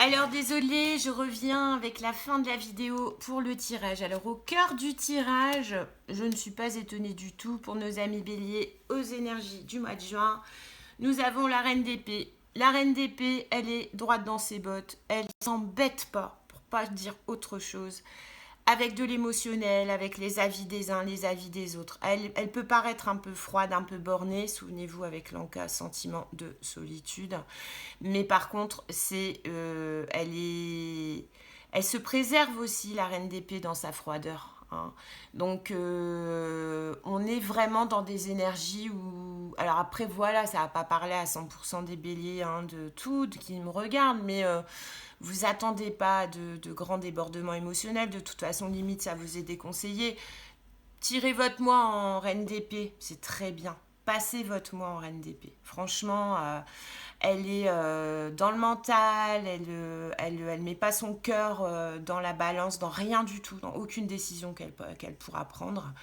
Alors désolée, je reviens avec la fin de la vidéo pour le tirage. Alors au cœur du tirage, je ne suis pas étonnée du tout pour nos amis béliers aux énergies du mois de juin. Nous avons la reine d'épée. La reine d'épée, elle est droite dans ses bottes. Elle s'embête pas, pour pas dire autre chose, avec de l'émotionnel, avec les avis des uns, les avis des autres. Elle peut paraître un peu froide, un peu bornée. Souvenez-vous avec l'Anka, sentiment de solitude. Mais par contre, elle se préserve aussi, la reine d'épée, dans sa froideur. Hein. Donc, on est vraiment dans des énergies où... Alors après, voilà, ça va pas parler à 100% des béliers, hein, de tout, qui me regardent, mais vous attendez pas de grands débordements émotionnels. De toute façon, limite, ça vous est déconseillé. Tirez votre mois en reine d'épée, c'est très bien. Passez votre mois en reine d'épée. Franchement, elle est dans le mental, elle met pas son cœur dans la balance, dans rien du tout, dans aucune décision qu'elle pourra prendre.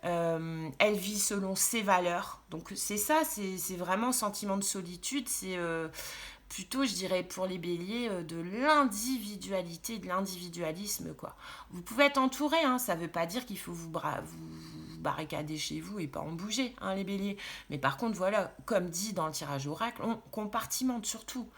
Elle vit selon ses valeurs. Donc c'est ça, c'est vraiment sentiment de solitude, c'est plutôt, je dirais, pour les béliers, de l'individualité, de l'individualisme, quoi. Vous pouvez être entouré, hein, ça ne veut pas dire qu'il faut vous barricader chez vous et pas en bouger, hein, les béliers. Mais par contre, voilà, comme dit dans le tirage oracle, on compartimente surtout.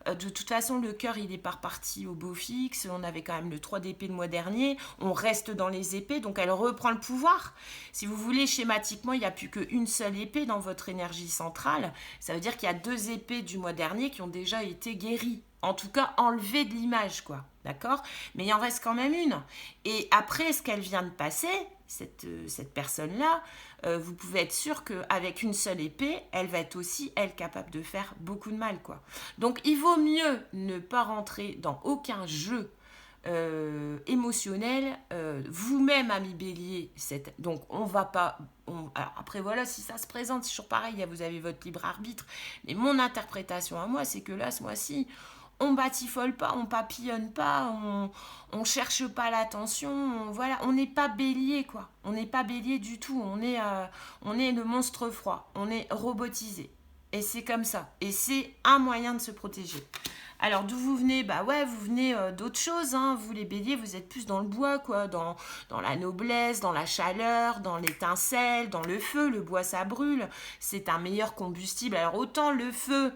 De toute façon, le cœur, il est pas reparti au beau fixe. On avait quand même le 3 d'épée le mois dernier. On reste dans les épées, donc elle reprend le pouvoir. Si vous voulez, schématiquement, il n'y a plus qu'une seule épée dans votre énergie centrale. Ça veut dire qu'il y a 2 épées du mois dernier qui ont déjà été guéries. En tout cas, enlevées de l'image, quoi. D'accord? Mais il en reste quand même une. Et après ce qu'elle vient de passer, cette personne-là, vous pouvez être sûr qu'avec une seule épée, elle va être aussi, elle, capable de faire beaucoup de mal, quoi. Donc, il vaut mieux ne pas rentrer dans aucun jeu émotionnel. Vous-même, ami bélier, donc on va pas... Alors après, voilà, si ça se présente, c'est toujours pareil, vous avez votre libre arbitre. Mais mon interprétation à moi, c'est que là, ce mois-ci, on batifole pas, on papillonne pas, on cherche pas l'attention, voilà, on n'est pas bélier, quoi. On n'est pas bélier du tout, on est le monstre froid, on est robotisé. Et c'est comme ça. Et c'est un moyen de se protéger. Alors d'où vous venez? Bah ouais, vous venez d'autres choses, hein. Vous les béliers, vous êtes plus dans le bois, quoi, dans la noblesse, dans la chaleur, dans l'étincelle, dans le feu. Le bois, ça brûle, c'est un meilleur combustible. Alors autant le feu...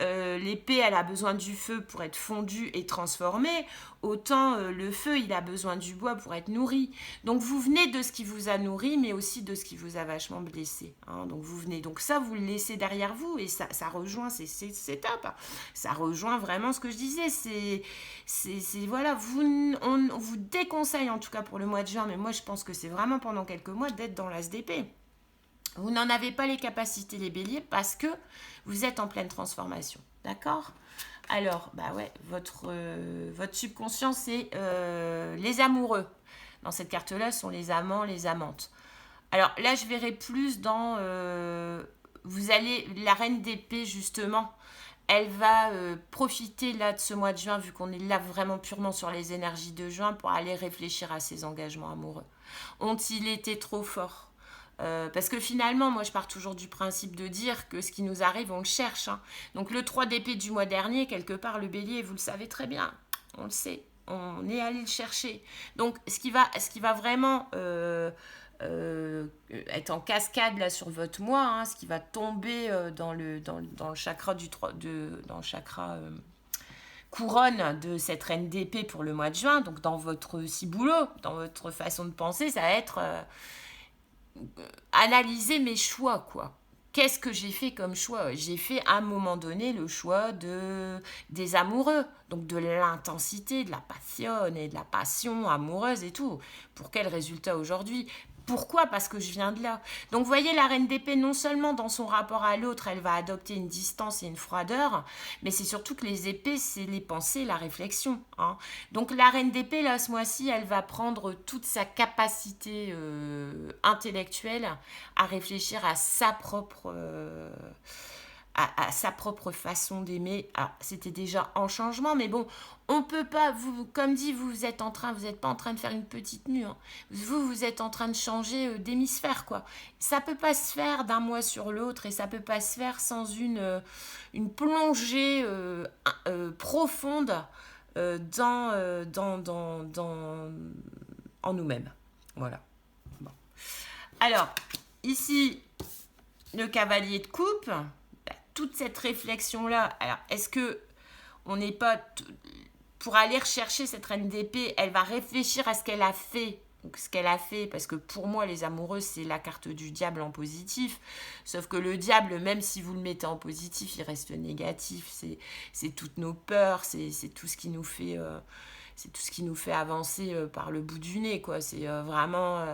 l'épée, elle a besoin du feu pour être fondue et transformée, autant le feu, il a besoin du bois pour être nourri. Donc vous venez de ce qui vous a nourri, mais aussi de ce qui vous a vachement blessé. Hein. Donc vous venez, donc ça, vous le laissez derrière vous, et ça rejoint, c'est top. Ça rejoint vraiment ce que je disais. Voilà, on vous déconseille, en tout cas pour le mois de juin, mais moi je pense que c'est vraiment pendant quelques mois d'être dans l'as d'épée. Vous n'en avez pas les capacités, les béliers, parce que vous êtes en pleine transformation. D'accord? Alors, bah ouais, votre subconscient, c'est les amoureux. Dans cette carte-là, ce sont les amants, les amantes. Alors là, je verrai plus dans... vous allez... La reine d'épée, justement, elle va profiter là de ce mois de juin, vu qu'on est là vraiment purement sur les énergies de juin, pour aller réfléchir à ses engagements amoureux. Ont-ils été trop forts? Parce que finalement, moi je pars toujours du principe de dire que ce qui nous arrive, on le cherche. Hein. Donc le 3 d'épée du mois dernier, quelque part, le bélier, vous le savez très bien, on le sait, on est allé le chercher. Donc ce qui va vraiment être en cascade là sur votre mois, hein, ce qui va tomber dans le chakra dans le chakra couronne de cette reine d'épée pour le mois de juin, donc dans votre ciboulot, dans votre façon de penser, ça va être... analyser mes choix, quoi. Qu'est-ce que j'ai fait comme choix? J'ai fait à un moment donné le choix des amoureux, donc de l'intensité, de la passion et de la passion amoureuse et tout. Pour quel résultat aujourd'hui? Pourquoi? Parce que je viens de là. Donc vous voyez, la reine d'épée, non seulement dans son rapport à l'autre, elle va adopter une distance et une froideur, mais c'est surtout que les épées, c'est les pensées, la réflexion. Hein. Donc la reine d'épée, là, ce mois-ci, elle va prendre toute sa capacité intellectuelle à réfléchir à sa propre... à sa propre façon d'aimer. Alors, c'était déjà en changement, mais bon, on peut pas, vous, comme dit, vous n'êtes pas en train de faire une petite mue. Hein. Vous êtes en train de changer d'hémisphère, quoi. Ça peut pas se faire d'un mois sur l'autre, et ça peut pas se faire sans une plongée profonde en nous-mêmes. Voilà. Bon. Alors, ici, le cavalier de coupe, toute cette réflexion-là, alors est-ce que on n'est pas... Pour aller rechercher cette reine d'épée, elle va réfléchir à ce qu'elle a fait. Donc, ce qu'elle a fait, parce que pour moi, les amoureux, c'est la carte du diable en positif. Sauf que le diable, même si vous le mettez en positif, il reste négatif. C'est toutes nos peurs, c'est tout ce qui nous fait... c'est tout ce qui nous fait avancer par le bout du nez, quoi. C'est vraiment...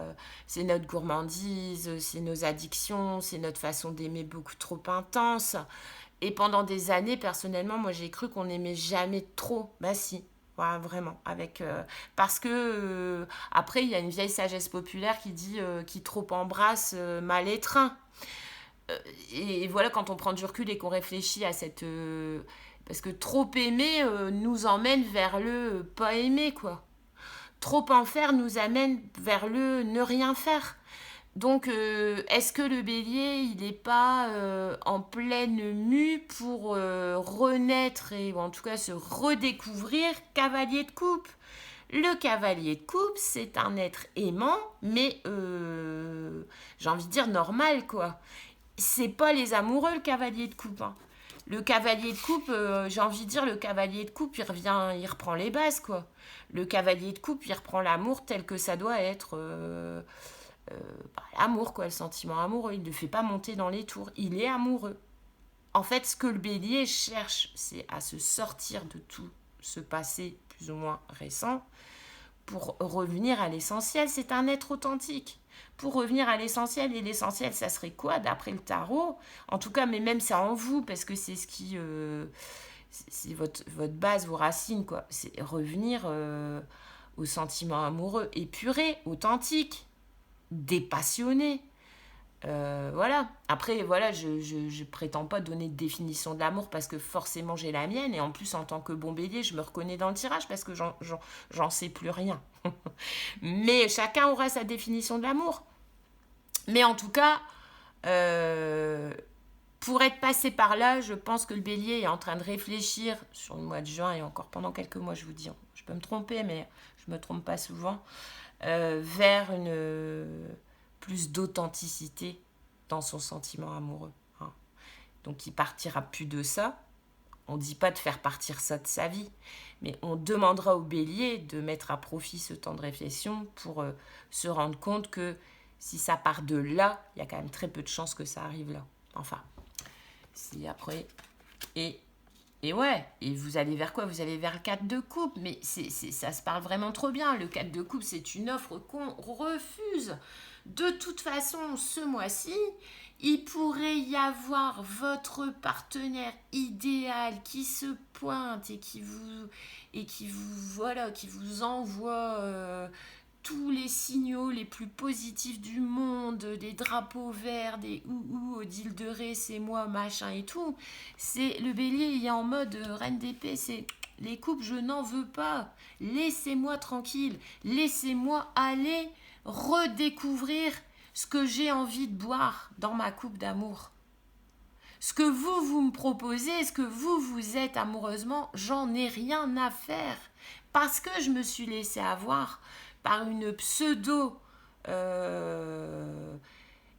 c'est notre gourmandise, c'est nos addictions, c'est notre façon d'aimer beaucoup trop intense. Et pendant des années, personnellement, moi, j'ai cru qu'on n'aimait jamais trop. Bah si, ouais, vraiment. Parce que, après, il y a une vieille sagesse populaire qui dit qui trop embrasse, mal étreint. Et voilà, quand on prend du recul et qu'on réfléchit à cette... parce que trop aimer nous emmène vers le pas aimer, quoi. Trop en faire nous amène vers le ne rien faire. Donc, est-ce que le bélier, il n'est pas en pleine mue pour renaître ou en tout cas se redécouvrir cavalier de coupe? Le cavalier de coupe, c'est un être aimant, mais j'ai envie de dire normal, quoi. C'est pas les amoureux, le cavalier de coupe, hein. Le cavalier de coupe, j'ai envie de dire, le cavalier de coupe, il reprend les bases, quoi. Le cavalier de coupe, il reprend l'amour tel que ça doit être... l'amour, quoi, le sentiment amoureux. Il ne le fait pas monter dans les tours. Il est amoureux. En fait, ce que le bélier cherche, c'est à se sortir de tout ce passé plus ou moins récent pour revenir à l'essentiel. C'est un être authentique. Pour revenir à l'essentiel, et l'essentiel, ça serait quoi d'après le tarot? En tout cas, mais même c'est en vous, parce que c'est ce qui... c'est votre base, vos racines, quoi. C'est revenir au sentiment amoureux épuré, authentique, dépassionné. Voilà. Après, voilà, je prétends pas donner de définition de l'amour parce que forcément j'ai la mienne. Et en plus, en tant que bon bélier, je me reconnais dans le tirage parce que j'en sais plus rien. Mais chacun aura sa définition de l'amour. Mais en tout cas, pour être passé par là, je pense que le bélier est en train de réfléchir sur le mois de juin et encore pendant quelques mois, je vous dis. Je peux me tromper, mais je me trompe pas souvent. Vers plus d'authenticité dans son sentiment amoureux. Hein. Donc il partira plus de ça. On ne dit pas de faire partir ça de sa vie, mais on demandera au bélier de mettre à profit ce temps de réflexion pour se rendre compte que si ça part de là, il y a quand même très peu de chances que ça arrive là. Enfin, si après... Et ouais, et vous allez vers quoi? Vous allez vers le 4 de coupe, mais ça se parle vraiment trop bien. Le 4 de coupe, c'est une offre qu'on refuse. De toute façon, ce mois-ci, il pourrait y avoir votre partenaire idéal qui se pointe et qui vous envoie tous les signaux les plus positifs du monde, des drapeaux verts, des Odile de Ré, c'est moi, machin et tout. C'est le bélier, il est en mode reine d'épée, c'est les coupes, je n'en veux pas. Laissez-moi tranquille, laissez-moi aller redécouvrir ce que j'ai envie de boire dans ma coupe d'amour. Ce que vous me proposez, ce que vous êtes amoureusement, j'en ai rien à faire. Parce que je me suis laissée avoir par une pseudo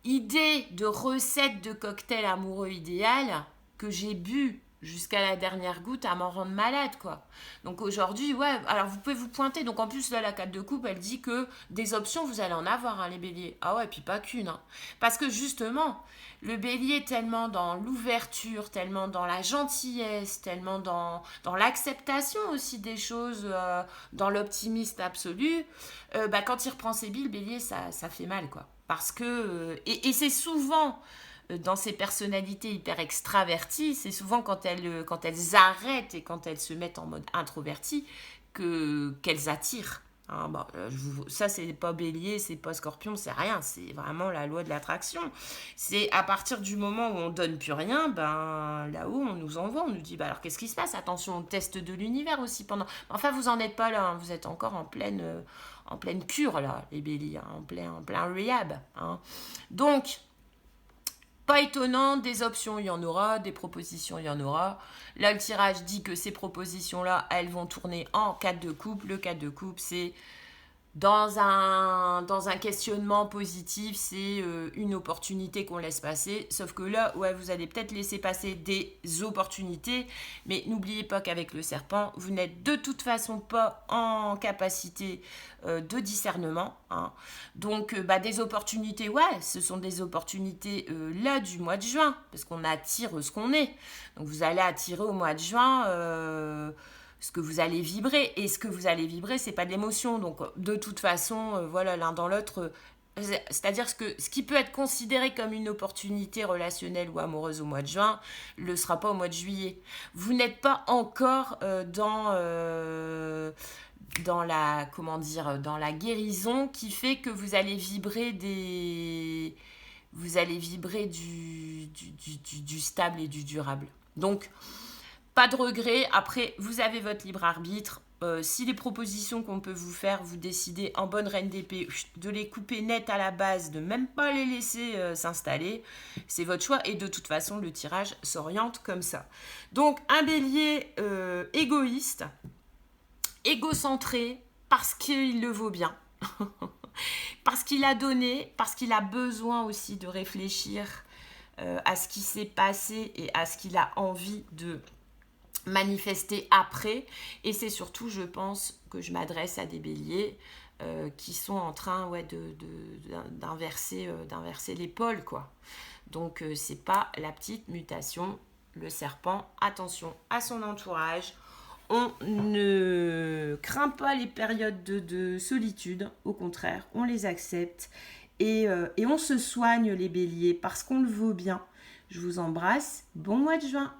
idée de recette de cocktail amoureux idéal que j'ai bu jusqu'à la dernière goutte à m'en rendre malade, quoi. Donc aujourd'hui, ouais, alors vous pouvez vous pointer. Donc en plus, là, la 4 de coupe, elle dit que des options, vous allez en avoir, hein, les béliers. Ah ouais, puis pas qu'une. Hein. Parce que justement, le bélier est tellement dans l'ouverture, tellement dans la gentillesse, tellement dans l'acceptation aussi des choses, dans l'optimiste absolu, quand il reprend ses billes, le bélier, ça fait mal, quoi. Parce que... et c'est souvent... dans ces personnalités hyper extraverties, c'est souvent quand elles arrêtent et quand elles se mettent en mode introverti qu'elles attirent. Hein, ça, c'est pas bélier, c'est pas scorpion, c'est rien. C'est vraiment la loi de l'attraction. C'est à partir du moment où on donne plus rien, là-haut, on nous envoie, on nous dit, alors qu'est-ce qui se passe? Attention, on teste de l'univers aussi pendant... Enfin, vous en êtes pas là, hein, vous êtes encore en pleine cure, là, les béliers, hein, en plein rehab. Hein. Donc... Pas étonnant, des options, il y en aura, des propositions, il y en aura. Là, le tirage dit que ces propositions-là, elles vont tourner en 4 de coupe. Le 4 de coupe, c'est dans un questionnement positif, c'est une opportunité qu'on laisse passer. Sauf que là, ouais, vous allez peut-être laisser passer des opportunités. Mais n'oubliez pas qu'avec le serpent, vous n'êtes de toute façon pas en capacité de discernement. Hein. Donc, des opportunités, ouais, ce sont des opportunités là du mois de juin. Parce qu'on attire ce qu'on est. Donc, vous allez attirer au mois de juin... ce que vous allez vibrer. Et ce que vous allez vibrer, c'est pas de l'émotion. Donc, de toute façon, voilà, l'un dans l'autre. C'est-à-dire ce qui peut être considéré comme une opportunité relationnelle ou amoureuse au mois de juin, ne le sera pas au mois de juillet. Vous n'êtes pas encore dans la, comment dire, dans la guérison qui fait que vous allez vibrer du stable et du durable. Donc, pas de regret. Après, vous avez votre libre arbitre. Si les propositions qu'on peut vous faire, vous décidez en bonne reine d'épée de les couper net à la base, de même pas les laisser s'installer, c'est votre choix. Et de toute façon, le tirage s'oriente comme ça. Donc, un bélier égoïste, égocentré, parce qu'il le vaut bien. Parce qu'il a donné, parce qu'il a besoin aussi de réfléchir à ce qui s'est passé et à ce qu'il a envie de manifester après. Et c'est surtout, je pense, que je m'adresse à des béliers qui sont en train d'inverser l'épaule, quoi. Donc, c'est pas la petite mutation. Le serpent, attention à son entourage. On ne craint pas les périodes de solitude, au contraire, on les accepte et on se soigne les béliers parce qu'on le vaut bien. Je vous embrasse, bon mois de juin.